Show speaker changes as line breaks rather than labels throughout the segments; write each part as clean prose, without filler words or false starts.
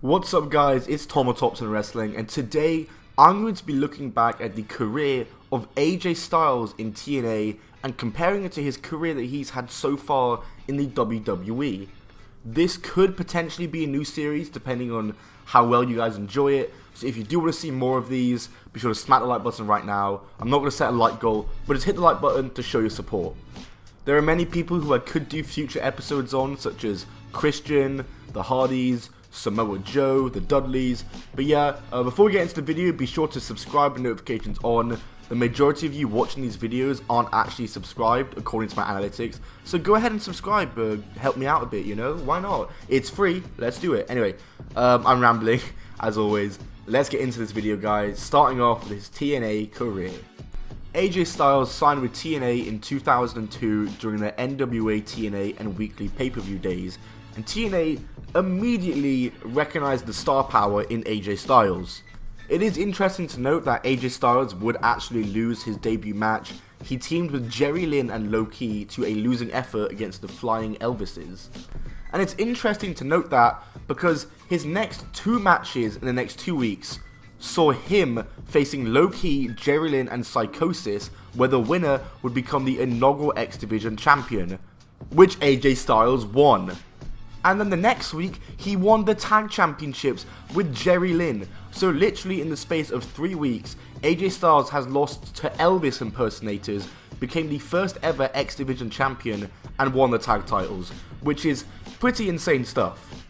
What's up guys, it's Tom of Thompson Wrestling, and today I'm going to be looking back at the career of AJ Styles in TNA and comparing it to his career that he's had so far in the WWE. This could potentially be a new series depending on how well you guys enjoy it, so if you do want to see more of these, be sure to smack the like button right now. I'm not going to set a like goal, but just hit the like button to show your support. There are many people who I could do future episodes on, such as Christian, the Hardys, Samoa Joe, the Dudleys, but yeah, before we get into the video, be sure to subscribe and notifications on. The majority of you watching these videos aren't actually subscribed according to my analytics, so go ahead and subscribe, help me out a bit, you know, why not? It's free, let's do it. Anyway, I'm rambling, as always. Let's get into this video guys, starting off with his TNA career. AJ Styles signed with TNA in 2002 during the NWA TNA and weekly pay-per-view days, and TNA immediately recognized the star power in AJ Styles. It is interesting to note that AJ Styles would actually lose his debut match. He teamed with Jerry Lynn and Low Ki to a losing effort against the Flying Elvises. And it's interesting to note that because his next two matches in the next 2 weeks saw him facing Low Ki, Jerry Lynn and Psychosis, where the winner would become the inaugural X Division champion, which AJ Styles won. And then the next week, he won the tag championships with Jerry Lynn. So literally in the space of 3 weeks, AJ Styles has lost to Elvis impersonators, became the first ever X Division champion, and won the tag titles, which is pretty insane stuff.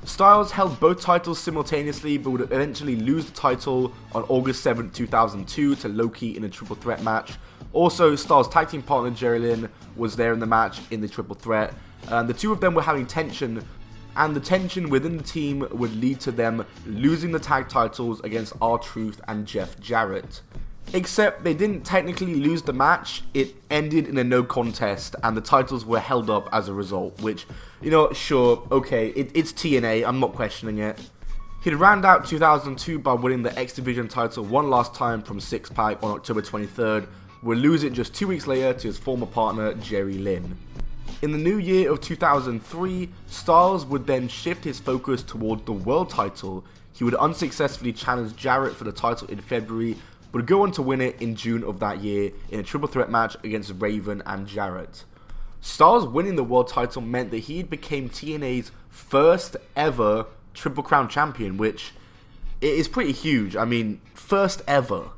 Styles held both titles simultaneously, but would eventually lose the title on August 7, 2002 to Low Ki in a triple threat match. Also, Styles' tag team partner Jerry Lynn was there in the match in the triple threat. The two of them were having tension, and the tension within the team would lead to them losing the tag titles against R-Truth and Jeff Jarrett. Except they didn't technically lose the match, it ended in a no contest, and the titles were held up as a result, which, you know, sure, okay, it's TNA, I'm not questioning it. He'd round out 2002 by winning the X Division title one last time from Six Pack on October 23rd, would lose it just 2 weeks later to his former partner Jerry Lynn. In the new year of 2003, Styles would then shift his focus toward the world title. He would unsuccessfully challenge Jarrett for the title in February, but would go on to win it in June of that year in a triple threat match against Raven and Jarrett. Styles winning the world title meant that he became TNA's first ever Triple Crown champion, which is pretty huge. I mean, first ever.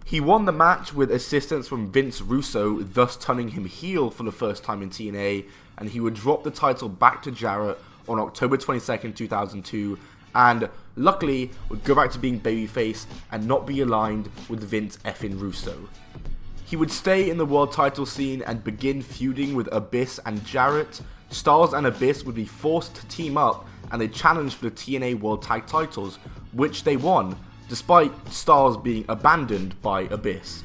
He won the match with assistance from Vince Russo, thus turning him heel for the first time in TNA, and he would drop the title back to Jarrett on October 22nd, 2002, and luckily would go back to being babyface and not be aligned with Vince effing Russo. He would stay in the world title scene and begin feuding with Abyss and Jarrett. Styles and Abyss would be forced to team up, and they challenged for the TNA World Tag titles, which they won, despite Styles being abandoned by Abyss.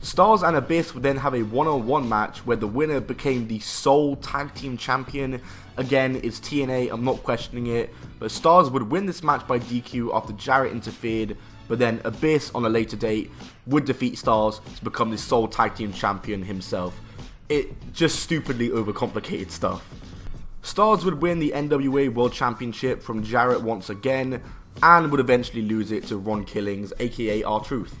Styles and Abyss would then have a one-on-one match where the winner became the sole tag team champion. Again, it's TNA, I'm not questioning it, but Styles would win this match by DQ after Jarrett interfered, but then Abyss on a later date would defeat Styles to become the sole tag team champion himself. It just stupidly overcomplicated stuff. Styles would win the NWA World Championship from Jarrett once again, and would eventually lose it to Ron Killings, aka R-Truth.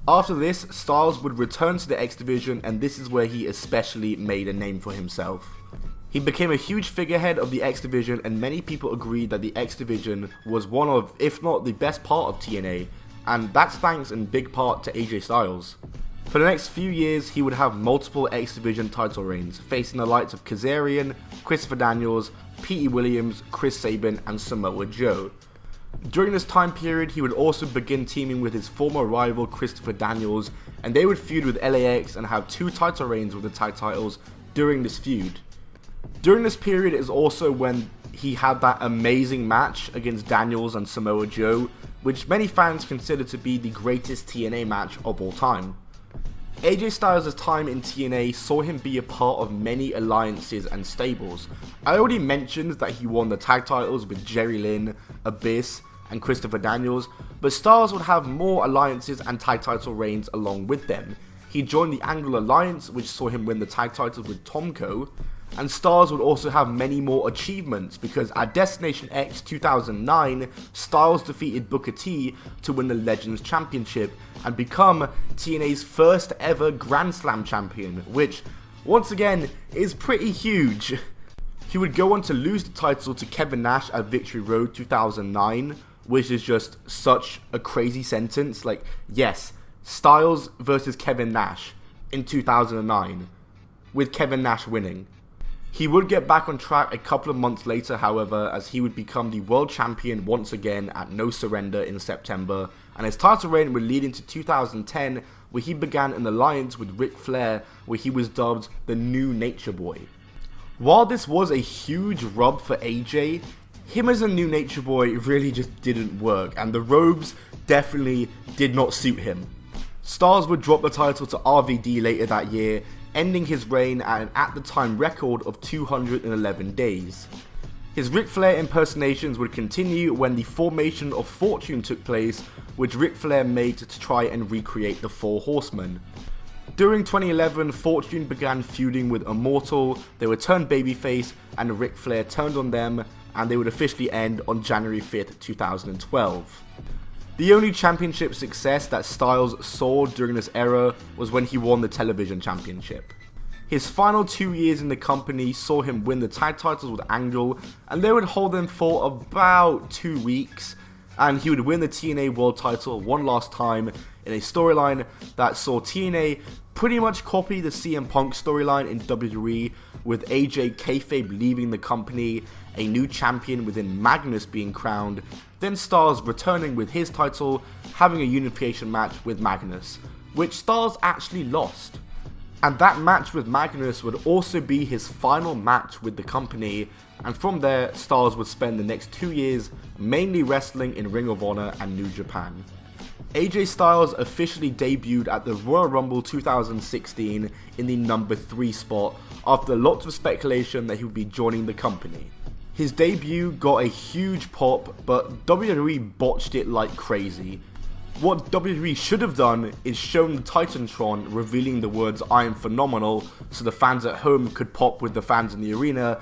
After this, Styles would return to the X Division, and this is where he especially made a name for himself. He became a huge figurehead of the X Division, and many people agreed that the X Division was one of, if not the best part of TNA, and that's thanks in big part to AJ Styles. For the next few years, he would have multiple X Division title reigns, facing the likes of Kazarian, Christopher Daniels, Petey Williams, Chris Sabin, and Samoa Joe. During this time period, he would also begin teaming with his former rival Christopher Daniels, and they would feud with LAX and have 2 title reigns with the tag titles during this feud. During this period is also when he had that amazing match against Daniels and Samoa Joe, which many fans consider to be the greatest TNA match of all time. AJ Styles' time in TNA saw him be a part of many alliances and stables. I already mentioned that he won the tag titles with Jerry Lynn, Abyss, and Christopher Daniels, but Styles would have more alliances and tag title reigns along with them. He joined the Angle Alliance, which saw him win the tag titles with Tomko. And Styles would also have many more achievements, because at Destination X 2009, Styles defeated Booker T to win the Legends Championship and become TNA's first ever Grand Slam champion, which, once again, is pretty huge. He would go on to lose the title to Kevin Nash at Victory Road 2009, which is just such a crazy sentence. Like, yes, Styles versus Kevin Nash in 2009, with Kevin Nash winning. He would get back on track a couple of months later, however, as he would become the world champion once again at No Surrender in September, and his title reign would lead into 2010, where he began an alliance with Ric Flair, where he was dubbed the New Nature Boy. While this was a huge rub for AJ, him as a New Nature Boy really just didn't work, and the robes definitely did not suit him. Styles would drop the title to RVD later that year, ending his reign at the time record of 211 days. His Ric Flair impersonations would continue when the formation of Fortune took place, which Ric Flair made to try and recreate the Four Horsemen. During 2011, Fortune began feuding with Immortal, they would turn babyface, and Ric Flair turned on them, and they would officially end on January 5th, 2012. The only championship success that Styles saw during this era was when he won the television championship. His final 2 years in the company saw him win the tag titles with Angle, and they would hold them for about 2 weeks, and he would win the TNA World title one last time in a storyline that saw TNA pretty much copy the CM Punk storyline in WWE, with AJ kayfabe leaving the company, a new champion within Magnus being crowned, then Styles returning with his title, having a unification match with Magnus, which Styles actually lost. And that match with Magnus would also be his final match with the company, and from there, Styles would spend the next 2 years mainly wrestling in Ring of Honor and New Japan. AJ Styles officially debuted at the Royal Rumble 2016 in the number 3 spot, after lots of speculation that he would be joining the company. His debut got a huge pop, but WWE botched it like crazy. What WWE should have done is shown the Titantron revealing the words "I am phenomenal" so the fans at home could pop with the fans in the arena,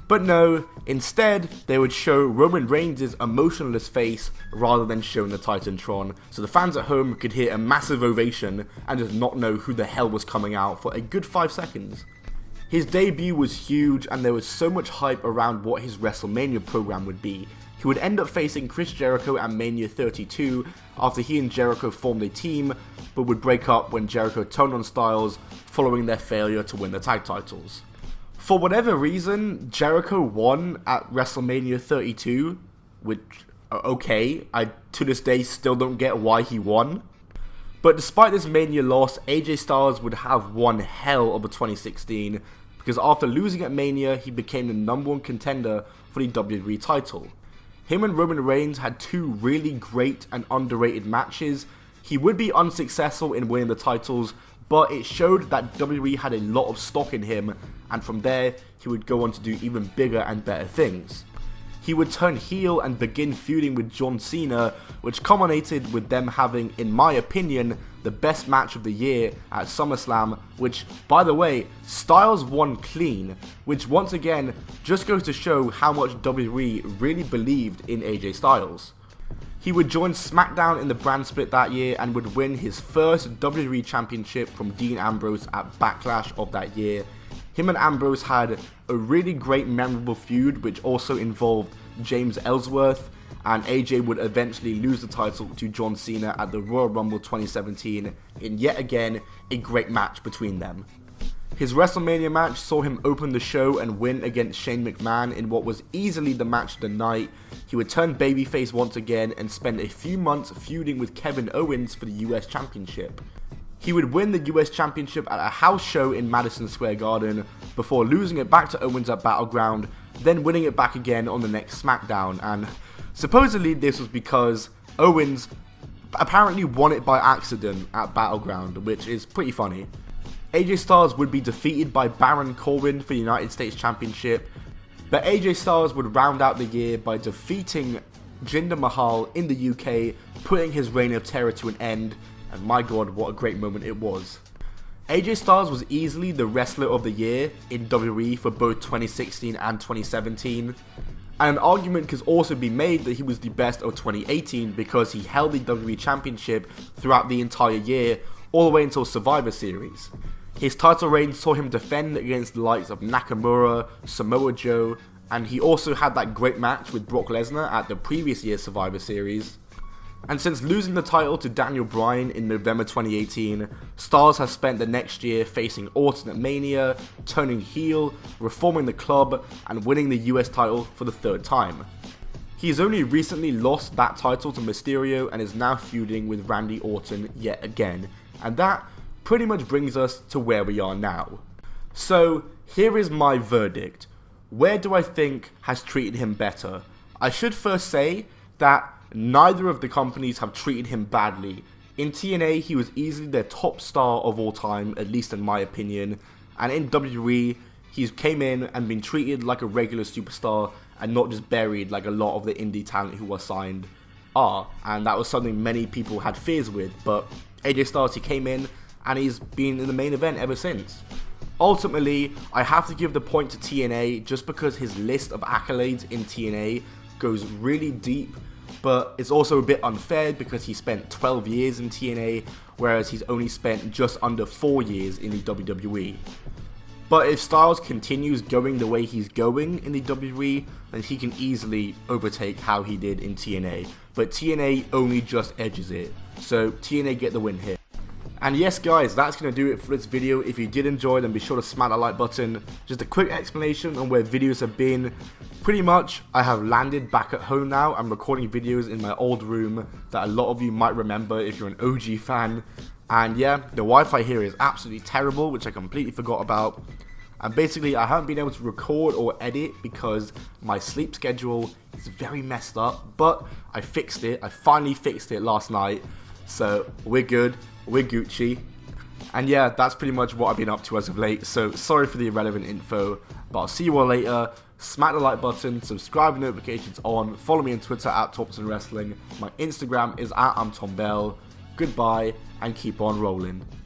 but no, instead they would show Roman Reigns' emotionless face rather than showing the Titantron, so the fans at home could hear a massive ovation and just not know who the hell was coming out for a good 5 seconds. His debut was huge, and there was so much hype around what his WrestleMania program would be. He would end up facing Chris Jericho at Mania 32 after he and Jericho formed a team, but would break up when Jericho turned on Styles following their failure to win the tag titles. For whatever reason, Jericho won at WrestleMania 32, which, okay, I to this day still don't get why he won. But despite this Mania loss, AJ Styles would have one hell of a 2016, because after losing at Mania, he became the #1 contender for the WWE title. Him and Roman Reigns had 2 really great and underrated matches. He would be unsuccessful in winning the titles, but it showed that WWE had a lot of stock in him, and from there, he would go on to do even bigger and better things. He would turn heel and begin feuding with John Cena, which culminated with them having, in my opinion, the best match of the year at SummerSlam, which, by the way, Styles won clean, which once again just goes to show how much WWE really believed in AJ Styles. He would join SmackDown in the brand split that year and would win his first WWE Championship from Dean Ambrose at Backlash of that year. Him and Ambrose had a really great memorable feud, which also involved James Ellsworth, and AJ would eventually lose the title to John Cena at the Royal Rumble 2017 in yet again a great match between them. His WrestleMania match saw him open the show and win against Shane McMahon in what was easily the match of the night. He would turn babyface once again and spend a few months feuding with Kevin Owens for the US Championship. He would win the US Championship at a house show in Madison Square Garden before losing it back to Owens at Battleground, then winning it back again on the next SmackDown, and supposedly this was because Owens apparently won it by accident at Battleground, which is pretty funny. AJ Styles would be defeated by Baron Corbin for the United States Championship, but AJ Styles would round out the year by defeating Jinder Mahal in the UK, putting his reign of terror to an end, and my god, what a great moment it was. AJ Styles was easily the Wrestler of the Year in WWE for both 2016 and 2017, and an argument can also be made that he was the best of 2018 because he held the WWE Championship throughout the entire year, all the way until Survivor Series. His title reign saw him defend against the likes of Nakamura, Samoa Joe, and he also had that great match with Brock Lesnar at the previous year's Survivor Series. And since losing the title to Daniel Bryan in November 2018, Styles has spent the next year facing Alternate Mania, turning heel, reforming the club, and winning the US title for the third time. He's only recently lost that title to Mysterio and is now feuding with Randy Orton yet again, and that pretty much brings us to where we are now. So here is my verdict. Where do I think has treated him better? I should first say that neither of the companies have treated him badly. In TNA, he was easily their top star of all time, at least in my opinion, and in WWE, he came in and been treated like a regular superstar and not just buried like a lot of the indie talent who was signed are, and that was something many people had fears with, but AJ Styles, he came in and he's been in the main event ever since. Ultimately, I have to give the point to TNA just because his list of accolades in TNA goes really deep, but it's also a bit unfair because he spent 12 years in TNA, whereas he's only spent just under 4 years in the WWE. But if Styles continues going the way he's going in the WWE, then he can easily overtake how he did in TNA. But TNA only just edges it, so TNA get the win here. And yes guys, that's going to do it for this video. If you did enjoy, then be sure to smack that like button. Just a quick explanation on where videos have been. Pretty much, I have landed back at home now. I'm recording videos in my old room that a lot of you might remember if you're an OG fan. And yeah, the Wi-Fi here is absolutely terrible, which I completely forgot about. And basically, I haven't been able to record or edit because my sleep schedule is very messed up. But I fixed it. I finally fixed it last night. So we're good. We're Gucci. And yeah, that's pretty much what I've been up to as of late. So sorry for the irrelevant info. But I'll see you all later. Smack the like button, subscribe with notifications on, follow me on Twitter at Thompson Wrestling. My Instagram is at I'mTomBell. Goodbye and keep on rolling.